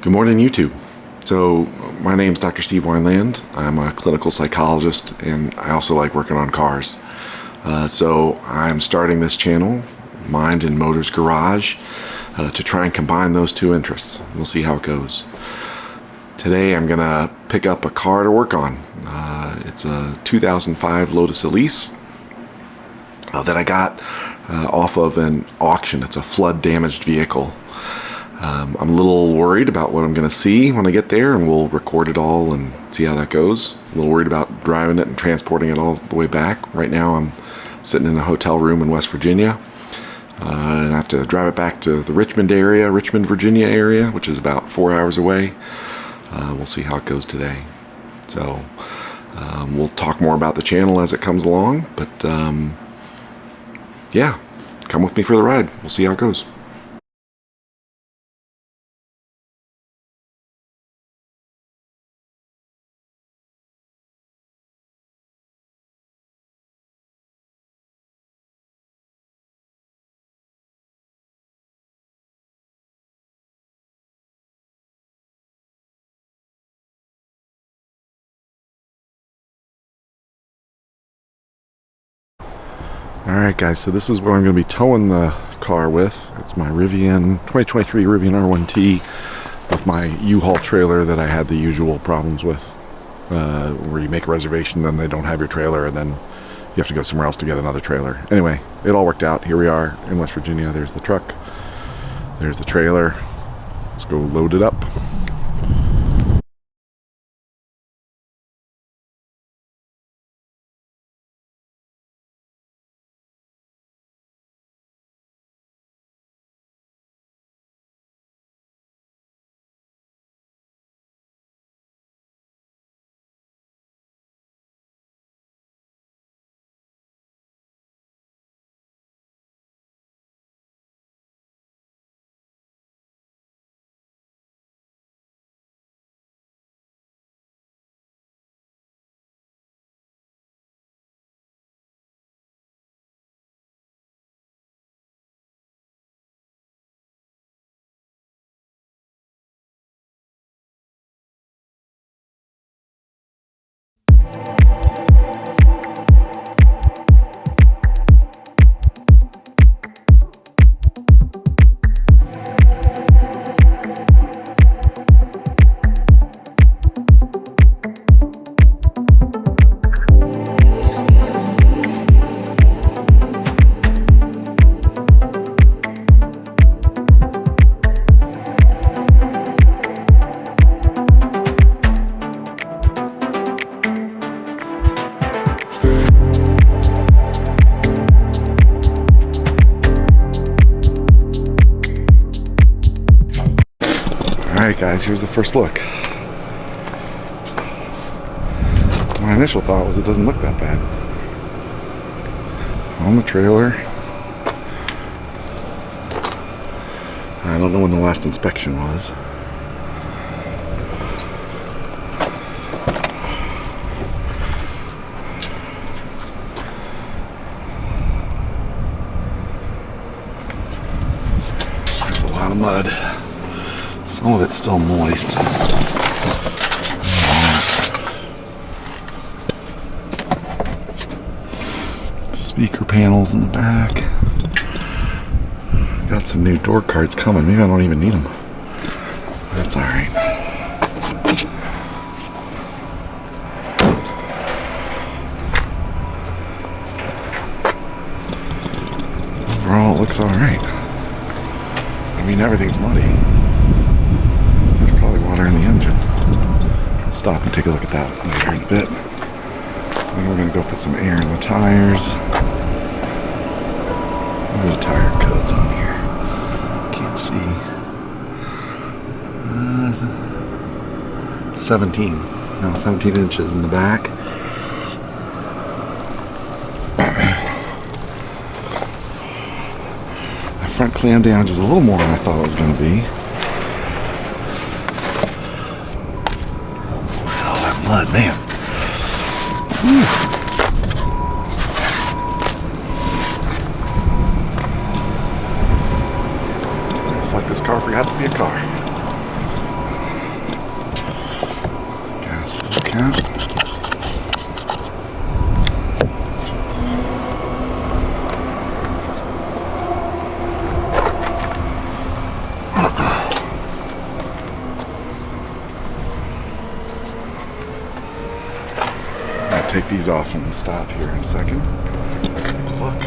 Good morning, YouTube. So my name's Dr. Steve Weinland. I'm a clinical psychologist and I also like working on cars. So I'm starting this channel, Mind and Motors Garage, to try and combine those two interests. We'll see how it goes. Today I'm gonna pick up a car to work on. It's a 2005 Lotus Elise that I got off of an auction. It's a flood damaged vehicle. I'm a little worried about what I'm going to see when I get there, and we'll record it all and see how that goes. A little worried about driving it and transporting it all the way back. Right now I'm sitting in a hotel room in West Virginia, and I have to drive it back to the Richmond, Virginia area, which is about 4 hours away. We'll see how it goes today. So we'll talk more about the channel as it comes along, but yeah, come with me for the ride. We'll see how it goes. Alright guys, so this is what I'm going to be towing the car with. It's my Rivian, 2023 Rivian R1T with my U-Haul trailer that I had the usual problems with, where you make a reservation, then they don't have your trailer, and then you have to go somewhere else to get another trailer. Anyway, it all worked out. Here we are in West Virginia. There's the truck. There's the trailer. Let's go load it up. Alright guys, here's the first look. My initial thought was it doesn't look that bad. On the trailer. I don't know when the last inspection was. There's a lot of mud. Some of it's still moist. Speaker panels in the back. Got some new door cards coming. Maybe I don't even need them. That's alright. Overall, it looks alright. I mean, everything's muddy. Water in the engine. Let's stop and take a look at that later in a bit. Then we're going to go put some air in the tires. What are the tire codes on here? Can't see. 17 inches in the back. The front clam damage is a little more than I thought it was going to be. Mud, man. It's like this car forgot to be a car. cap. I'll take these off and stop here in a second. Take a look.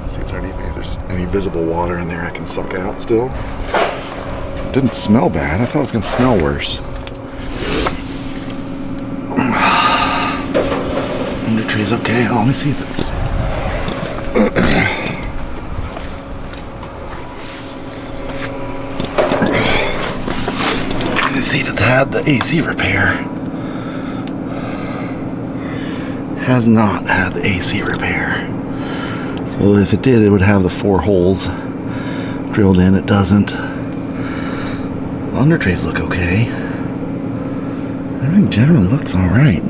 See what's underneath me. If there's any visible water in there I can suck out still. It didn't smell bad. I thought it was gonna smell worse. Under tree's okay. Oh, let me see if it's let's see if it's had the AC repair. Has not had the AC repair. So if it did, it would have the 4 holes drilled in. It doesn't. The under trays look okay. Everything generally looks all right.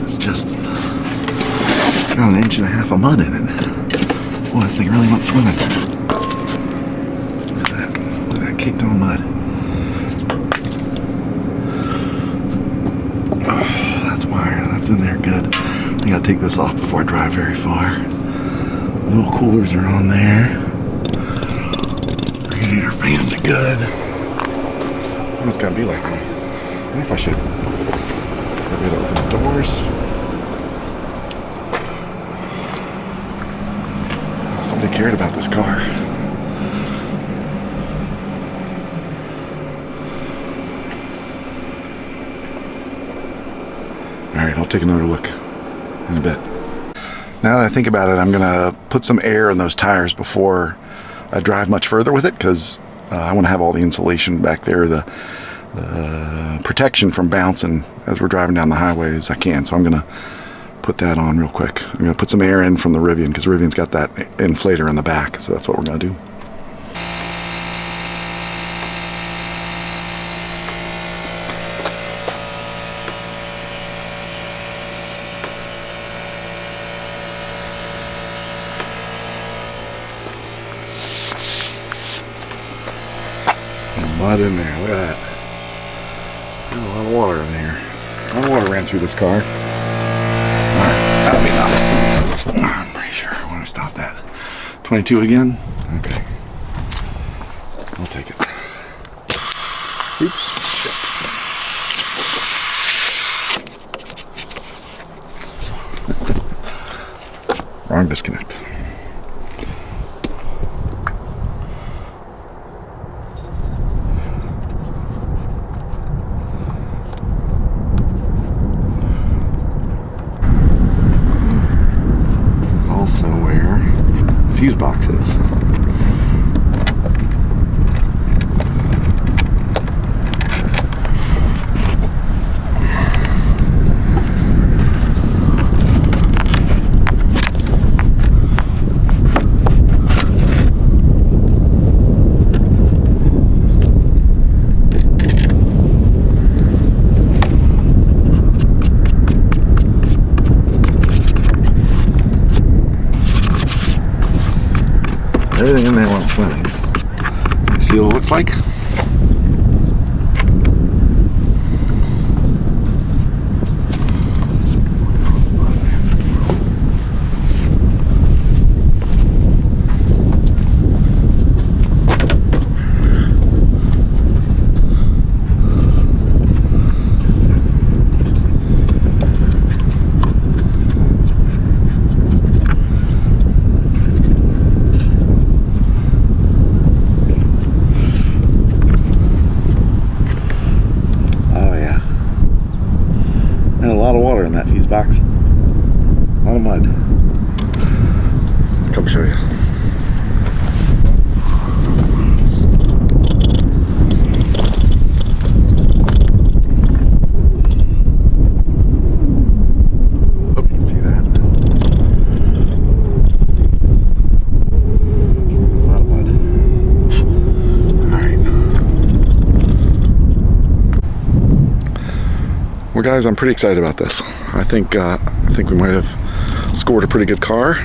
It's just got 1.5 inches of mud in it. Boy, this thing really wants swimming. Look at that caked on mud. That's in there good. I gotta take this off before I drive very far. Little coolers are on there. Radiator fans are good. It's gotta be like that. I wonder if I should maybe open the doors. Somebody cared about this car. Alright, I'll take another look in a bit. Now that I think about it, I'm gonna put some air in those tires before I drive much further with it, because I want to have all the insulation back there, the protection from bouncing as we're driving down the highway as I can. So I'm gonna put that on real quick. I'm gonna put some air in from the Rivian, because Rivian's got that inflator in the back, so that's what we're gonna do. Mud in there, look at that. There's a lot of water in here. A lot of water ran through this car. Alright, that'll be enough. I'm pretty sure I want to stop that. 22 again? Okay. I'll take it. Oops. Shit. Wrong disconnect. Fuse boxes. Everything in there wants swimming. See what it looks like? In that fuse box. A lot of mud. Come show you. Hope you can see that. A lot of mud. Alright. Well guys, I'm pretty excited about this. I think we might have scored a pretty good car.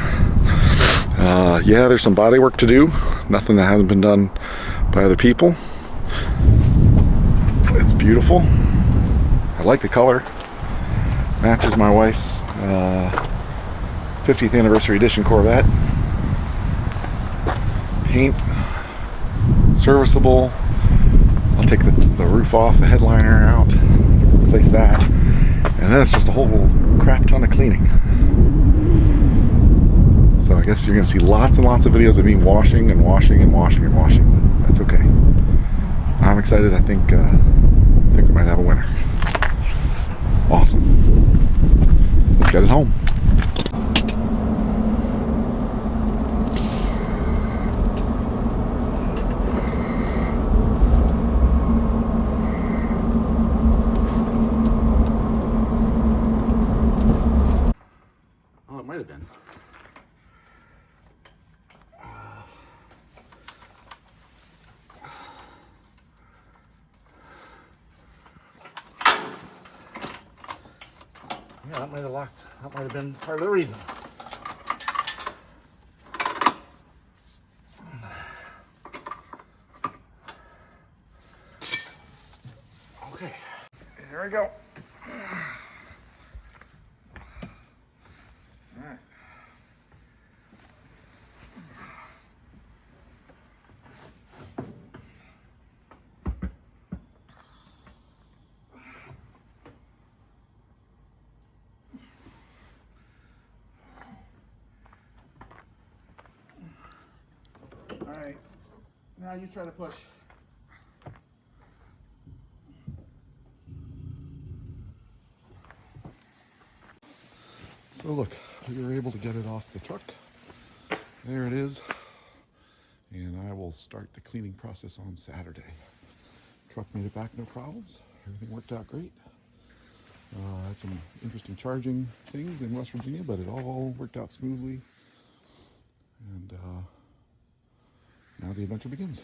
Yeah, there's some body work to do. Nothing that hasn't been done by other people. beautiful. I like the color. Matches my wife's 50th anniversary edition Corvette. Paint, serviceable. I'll take the roof off, the headliner out, replace that, and then it's just a whole crap ton of cleaning. So I guess you're gonna see lots and lots of videos of me washing and washing and washing and washing. But that's okay. I'm excited. I think we might have a winner. Awesome. Let's get it home. Oh, it might have been. Yeah, that might have locked. That might have been part of the reason. Okay, here we go. All right. All right, now you try to push. So look, we were able to get it off the truck. There it is. And I will start the cleaning process on Saturday. Truck made it back, no problems. Everything worked out great. Had some interesting charging things in West Virginia, but it all worked out smoothly. And now the adventure begins.